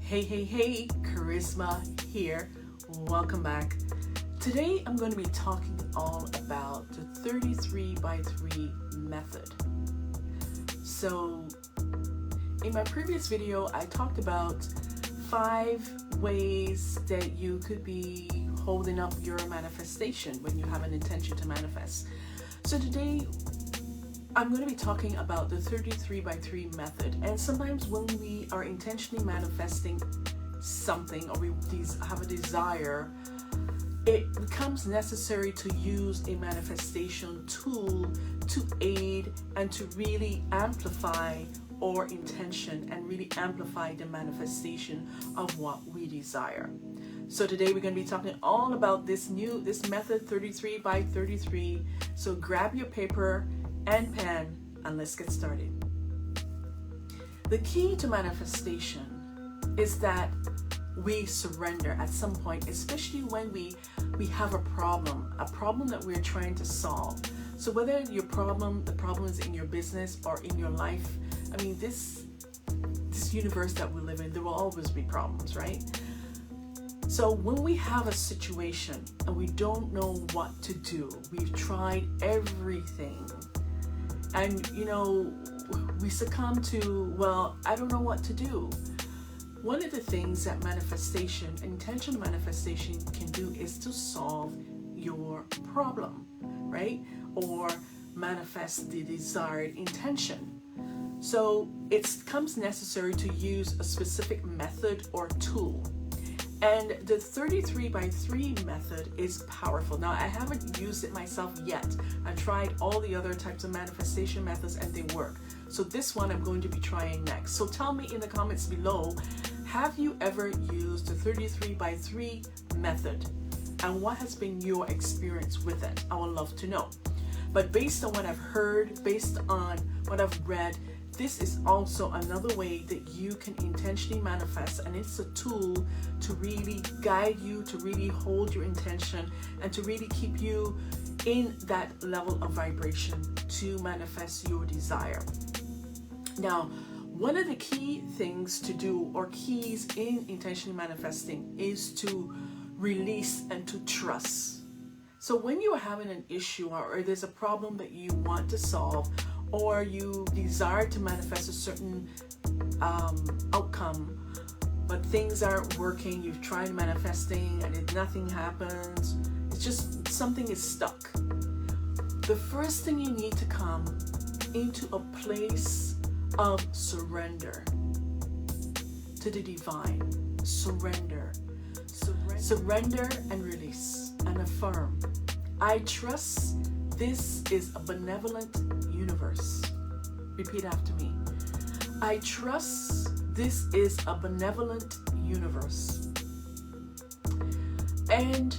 Hey, Kharisma here. Welcome back. Today I'm going to be talking all about the 33 by 3 method. So in my previous video, I talked about 5 ways that you could be holding up your manifestation when you have an intention to manifest. So today I'm going to be talking about the 33 by 3 method. And sometimes when we are intentionally manifesting something or we have a desire, it becomes necessary to use a manifestation tool to aid and to really amplify our intention and really amplify the manifestation of what we desire. So today we're going to be talking all about this method 33 by 33. So grab your paper and pen and let's get started. The key to manifestation is that we surrender at some point, especially when we have a problem that we're trying to solve. So whether the problem is in your business or in your life, I mean this universe that we live in, there will always be problems, right? So when we have a situation and we don't know what to do, we've tried everything, and we succumb to, well, I don't know what to do. One of the things that intentional manifestation can do is to solve your problem, right? Or manifest the desired intention. So it comes necessary to use a specific method or tool. And the 33 by 3 method is powerful. Now, I haven't used it myself yet. I've tried all the other types of manifestation methods and they work. So this one I'm going to be trying next. So tell me in the comments below, have you ever used the 33 by 3 method? And what has been your experience with it? I would love to know. But based on what I've heard, based on what I've read, this is also another way that you can intentionally manifest, and it's a tool to really guide you, to really hold your intention, and to really keep you in that level of vibration to manifest your desire. Now, one of the key things to do, or keys in intentionally manifesting, is to release and to trust. So when you're having an issue or there's a problem that you want to solve, or you desire to manifest a certain outcome, but things aren't working, you've tried manifesting and nothing happens, it's just something is stuck. The first thing you need to come into a place of surrender to the divine. Surrender and release and affirm. I trust this is a benevolent universe. Repeat after me. I trust this is a benevolent universe. And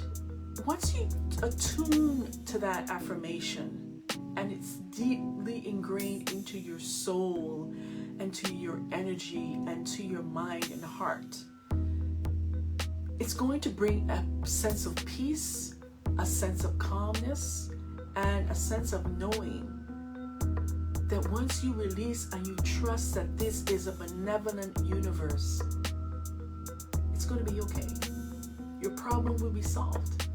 once you attune to that affirmation, and it's deeply ingrained into your soul and to your energy and to your mind and heart, it's going to bring a sense of peace, a sense of calmness, and a sense of knowing that once you release and you trust that this is a benevolent universe, it's going to be okay. Your problem will be solved.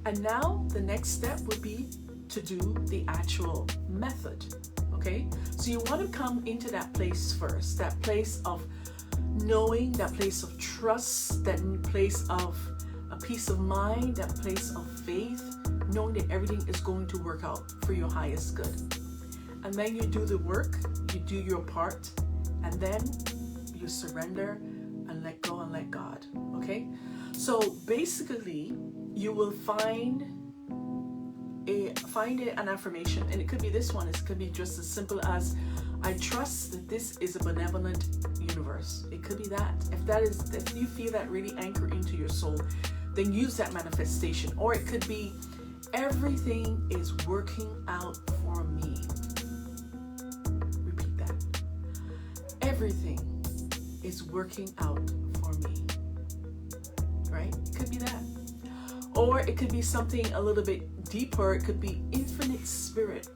And now the next step would be to do the actual method. Okay? So you want to come into that place first, that place of knowing, that place of trust, that place of a peace of mind, that place of faith, knowing that everything is going to work out for your highest good. And then you do the work, you do your part, and then you surrender and let go and let God. Okay? So basically, you will find an affirmation, and it could be this one. It could be just as simple as, I trust that this is a benevolent universe. It could be that. If you feel that really anchor into your soul, then use that manifestation. Or it could be, everything is working out for me. Repeat that. Everything is working out for me. Right? It could be that. Or it could be something a little bit deeper. It could be, infinite spirit,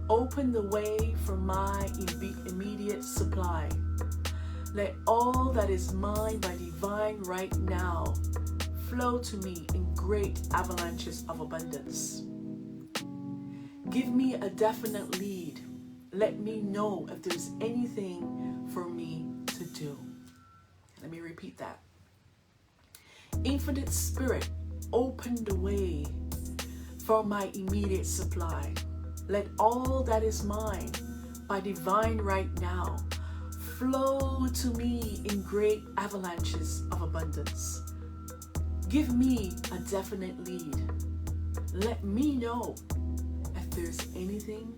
open the way for my immediate supply. Let all that is mine by divine right now flow to me in great avalanches of abundance. Give me a definite lead. Let me know if there's anything for me to do. Let me repeat that. Infinite Spirit, open the way for my immediate supply. Let all that is mine by divine right now flow to me in great avalanches of abundance. Give me a definite lead. Let me know if there's anything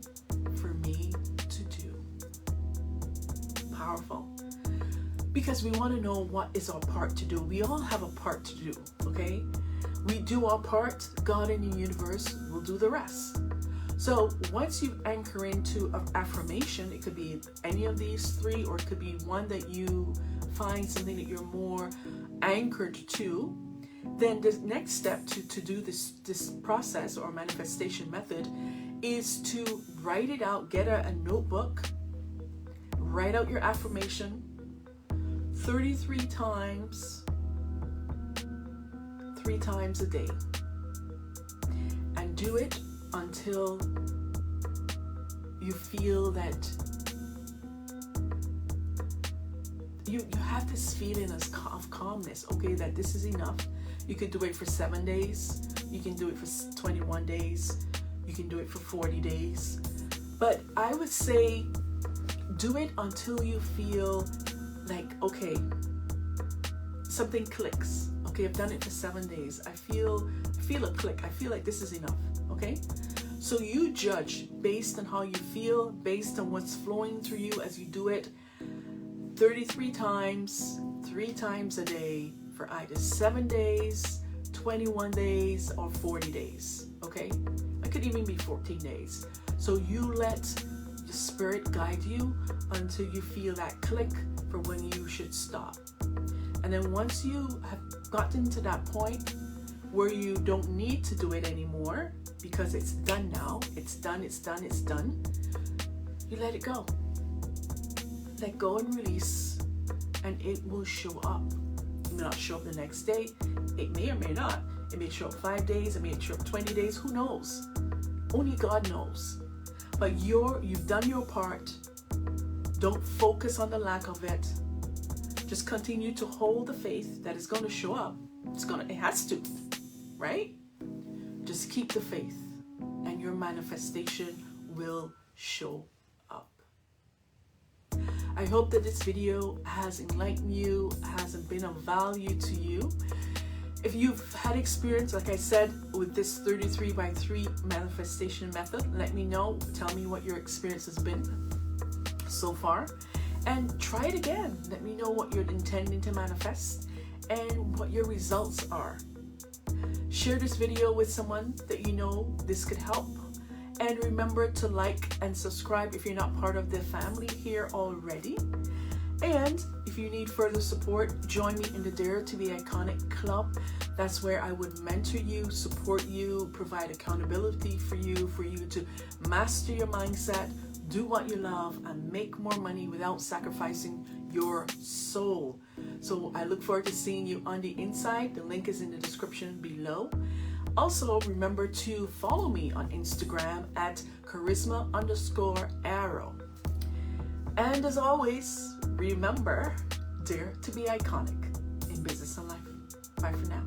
for me to do. Powerful. Because we want to know what is our part to do. We all have a part to do, okay? We do our part, God in the universe will do the rest. So once you anchor into an affirmation, it could be any of these three, or it could be one that you find something that you're more anchored to. Then the next step to do this process or manifestation method is to write it out. Get a notebook, write out your affirmation 33 times, 3 times a day, and do it until you feel that you have this feeling of calmness, okay, that this is enough. You could do it for 7 days, you can do it for 21 days, you can do it for 40 days. But I would say do it until you feel like, okay, something clicks. Okay, I've done it for 7 days. I feel a click. I feel like this is enough. Okay? So you judge based on how you feel, based on what's flowing through you as you do it 33 times, 3 times a day for either 7 days, 21 days, or 40 days. Okay? It could even be 14 days. So you let the Spirit guide you until you feel that click for when you should stop. And then once you have gotten to that point where you don't need to do it anymore because it's done now, it's done, you let it go. Let go and release, and it will show up. It may not show up the next day. It may or may not. It may show up 5 days. It may show up 20 days. Who knows? Only God knows. But you've done your part. Don't focus on the lack of it. Just continue to hold the faith that it's going to show up. It has to, right? Just keep the faith, and your manifestation will show up. I hope that this video has enlightened you, has been of value to you. If you've had experience, like I said, with this 33 by 3 manifestation method, let me know. Tell me what your experience has been so far. And try it again. Let me know what you're intending to manifest and what your results are. Share this video with someone that you know this could help. And remember to like and subscribe if you're not part of the family here already. And if you need further support, join me in the Dare to Be Iconic Club. That's where I would mentor you, support you, provide accountability for you to master your mindset, do what you love, and make more money without sacrificing your soul. So I look forward to seeing you on the inside. The link is in the description below. Also, remember to follow me on Instagram at Kharisma_Aro. And as always, remember, dare to be iconic in business and life. Bye for now.